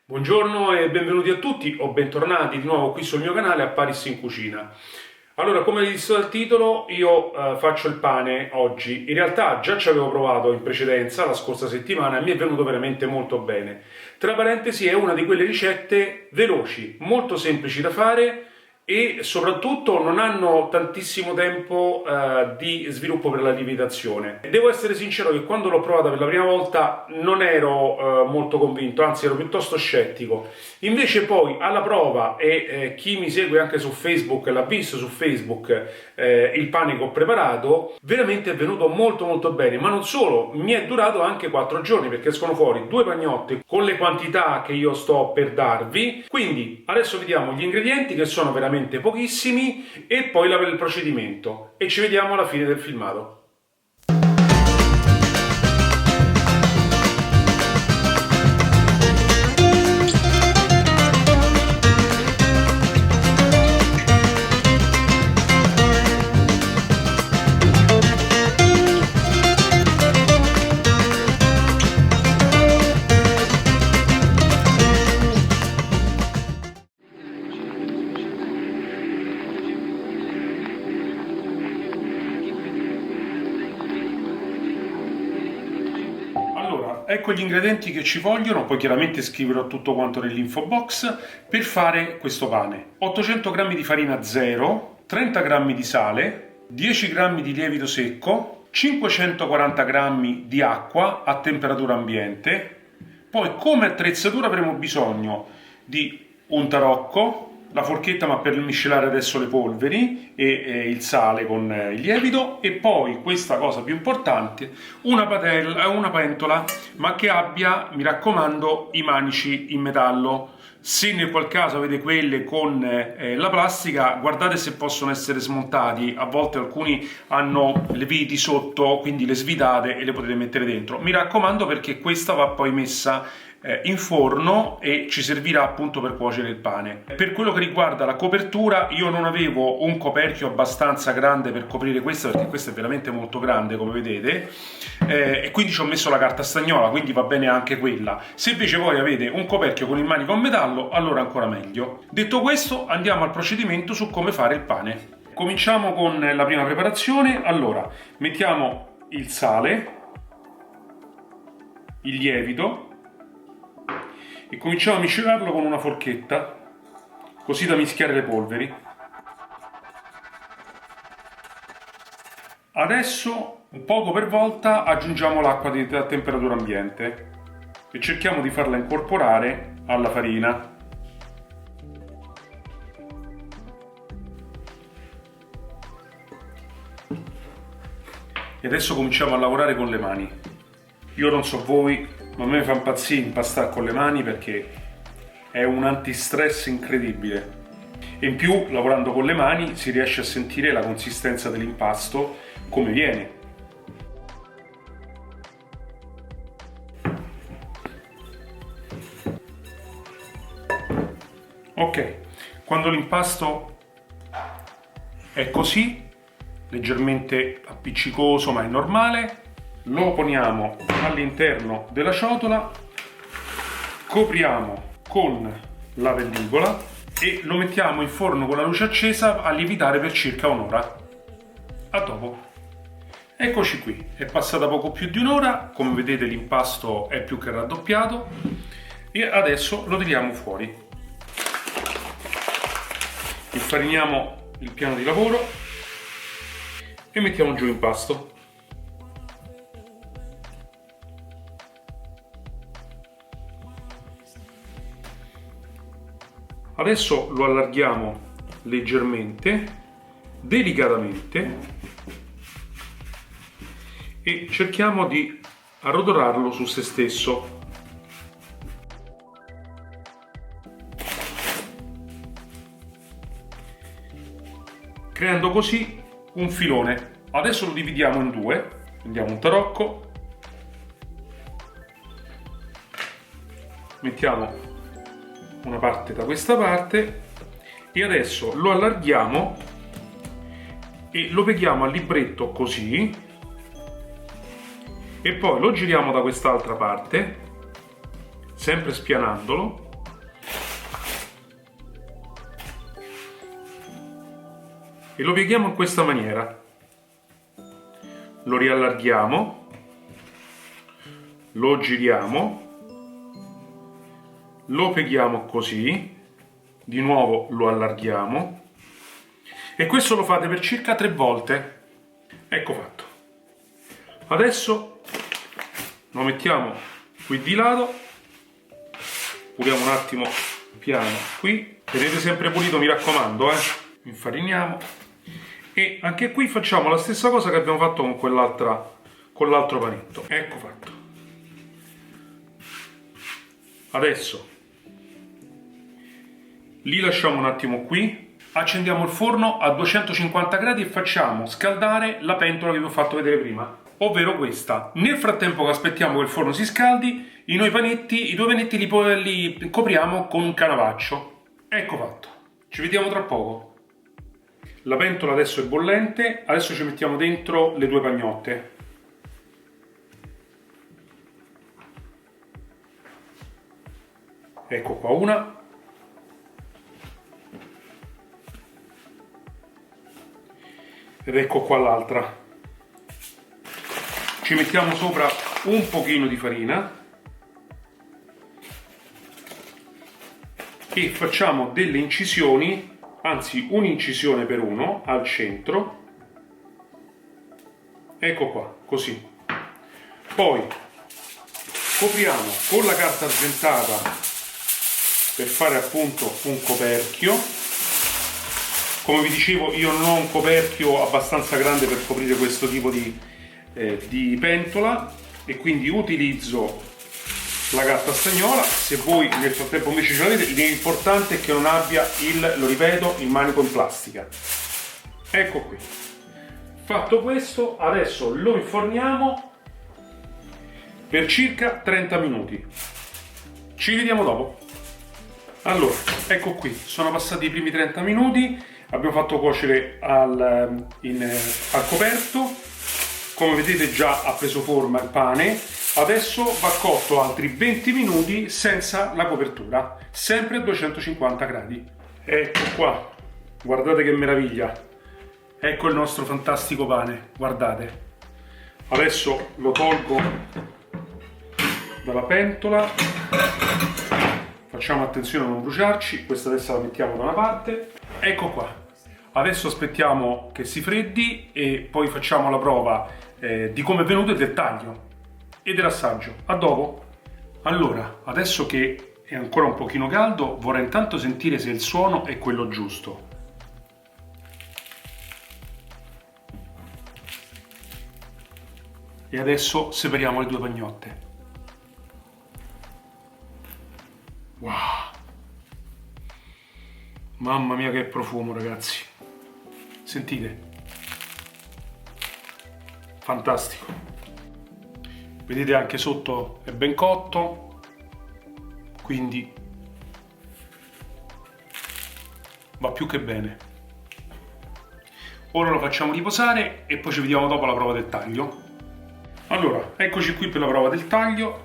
Buongiorno e benvenuti a tutti o bentornati di nuovo qui sul mio canale a Paris in Cucina. Allora, come visto dal titolo, io faccio il pane oggi. In realtà già ci avevo provato in precedenza, la scorsa settimana, e mi è venuto veramente molto bene. Tra parentesi, è una di quelle ricette veloci, molto semplici da fare e soprattutto non hanno tantissimo tempo di sviluppo per la lievitazione. Devo essere sincero che quando l'ho provata per la prima volta non ero molto convinto, anzi ero piuttosto scettico. Invece poi alla prova, e chi mi segue anche su Facebook l'ha visto su Facebook, il pane che ho preparato, veramente è venuto molto bene, ma non solo, mi è durato anche 4 giorni perché escono fuori 2 pagnotte con le quantità che io sto per darvi. Quindi adesso vediamo gli ingredienti, che sono veramente pochissimi, e poi il procedimento, e ci vediamo alla fine del filmato. Ecco gli ingredienti che ci vogliono, poi chiaramente scriverò tutto quanto nell'info box per fare questo pane. 800 g di farina 0, 30 g di sale, 10 g di lievito secco, 540 g di acqua a temperatura ambiente. Poi come attrezzatura avremo bisogno di un tarocco, la forchetta ma per miscelare adesso le polveri e il sale con il lievito, e poi questa cosa più importante, una pentola ma che abbia, mi raccomando, i manici in metallo. Se nel qual caso avete quelle con la plastica, guardate se possono essere smontati. A volte alcuni hanno le viti sotto, quindi le svitate e le potete mettere dentro. Mi raccomando, perché questa va poi messa in forno e ci servirà appunto per cuocere il pane. Per quello che riguarda la copertura, io non avevo un coperchio abbastanza grande per coprire questa, perché questa è veramente molto grande, come vedete, e quindi ci ho messo la carta stagnola, quindi va bene anche quella. Se invece voi avete un coperchio con il manico a metallo, allora ancora meglio. Detto questo, andiamo al procedimento su come fare il pane. Cominciamo con la prima preparazione. Allora, mettiamo il sale, il lievito, e cominciamo a miscelarlo con una forchetta, così da mischiare le polveri. Adesso, un poco per volta, aggiungiamo l'acqua a temperatura ambiente e cerchiamo di farla incorporare alla farina. E adesso cominciamo a lavorare con le mani. Io non so voi, ma a me fa impazzire impastare con le mani, perché è un antistress incredibile. E in più, lavorando con le mani, si riesce a sentire la consistenza dell'impasto come viene. Ok, quando l'impasto è così, leggermente appiccicoso ma è normale, lo poniamo all'interno della ciotola, copriamo con la pellicola e lo mettiamo in forno con la luce accesa a lievitare per circa un'ora. A dopo. Eccoci qui, è passata poco più di un'ora, come vedete l'impasto è più che raddoppiato e adesso lo tiriamo fuori. Infariniamo il piano di lavoro e mettiamo giù l'impasto. Adesso lo allarghiamo leggermente, delicatamente, e cerchiamo di arrotolarlo su se stesso. Creando così un filone. Adesso lo dividiamo in due, prendiamo un tarocco, mettiamo una parte da questa parte e adesso lo allarghiamo e lo pieghiamo al libretto così, e poi lo giriamo da quest'altra parte, sempre spianandolo, e lo pieghiamo in questa maniera. Lo riallarghiamo, lo giriamo, lo pieghiamo così, di nuovo lo allarghiamo e questo lo fate per circa 3 volte. Ecco fatto. Adesso lo mettiamo qui di lato, puliamo un attimo piano qui, tenete sempre pulito, mi raccomando, infariniamo e anche qui facciamo la stessa cosa che abbiamo fatto con l'altro panetto. Ecco fatto. Adesso li lasciamo un attimo qui, accendiamo il forno a 250 gradi e facciamo scaldare la pentola che vi ho fatto vedere prima, ovvero questa. Nel frattempo che aspettiamo che il forno si scaldi, i due panetti li copriamo con un canavaccio. Ecco fatto. Ci vediamo tra poco. La pentola adesso è bollente, adesso ci mettiamo dentro le 2 pagnotte. Ecco qua una. Ed ecco qua l'altra. Ci mettiamo sopra un pochino di farina e facciamo delle incisioni, anzi un'incisione per uno al centro. Ecco qua, così. Poi copriamo con la carta argentata per fare appunto un coperchio. Come vi dicevo, io non ho un coperchio abbastanza grande per coprire questo tipo di pentola e quindi utilizzo la carta stagnola. Se voi nel frattempo invece ce l'avete, l'importante è che non abbia lo ripeto, il manico in plastica. Ecco qui. Fatto questo, adesso lo inforniamo per circa 30 minuti. Ci vediamo dopo. Allora, ecco qui, sono passati i primi 30 minuti, abbiamo fatto cuocere al coperto, come vedete già ha preso forma il pane, adesso va cotto altri 20 minuti senza la copertura, sempre a 250 gradi. Ecco qua, guardate che meraviglia, ecco il nostro fantastico pane, guardate. Adesso lo tolgo dalla pentola. Facciamo attenzione a non bruciarci, questa adesso la mettiamo da una parte. Ecco qua. Adesso aspettiamo che si freddi e poi facciamo la prova di come è venuto il dettaglio e dell'assaggio. A dopo. Allora, adesso che è ancora un pochino caldo, vorrei intanto sentire se il suono è quello giusto. E adesso separiamo le 2 pagnotte. Wow, mamma mia che profumo, ragazzi, sentite, fantastico. Vedete anche sotto è ben cotto, quindi va più che bene. Ora lo facciamo riposare e poi ci vediamo dopo la prova del taglio. Allora, eccoci qui per la prova del taglio,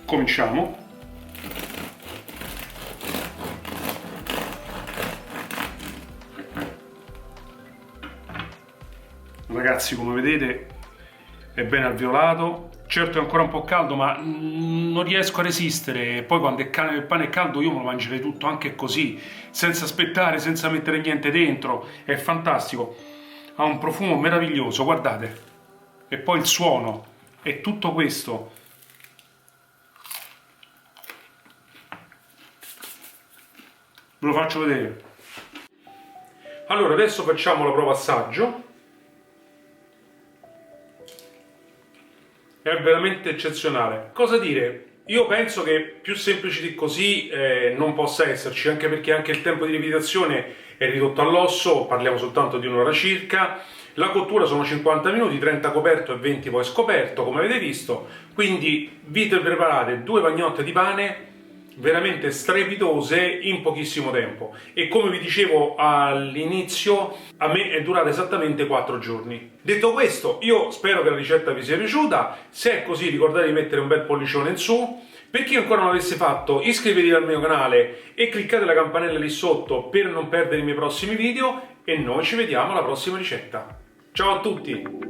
cominciamo. Ragazzi, come vedete è ben alveolato, certo è ancora un po' caldo ma non riesco a resistere, poi quando il pane è caldo io me lo mangerei tutto anche così, senza aspettare, senza mettere niente dentro, è fantastico, ha un profumo meraviglioso, guardate, e poi il suono, è tutto questo. Ve lo faccio vedere. Allora adesso facciamo la prova assaggio. È veramente eccezionale. Cosa dire? Io penso che più semplice di così non possa esserci, anche perché anche il tempo di lievitazione è ridotto all'osso, parliamo soltanto di un'ora circa. La cottura sono 50 minuti, 30 coperto e 20 poi scoperto, come avete visto. Quindi vi preparate 2 pagnotte di pane veramente strepitose in pochissimo tempo e come vi dicevo all'inizio a me è durata esattamente 4 giorni. Detto questo, io spero che la ricetta vi sia piaciuta, se è così ricordate di mettere un bel pollicione in su, per chi ancora non l'avesse fatto iscrivetevi al mio canale e cliccate la campanella lì sotto per non perdere i miei prossimi video e noi ci vediamo alla prossima ricetta. Ciao a tutti!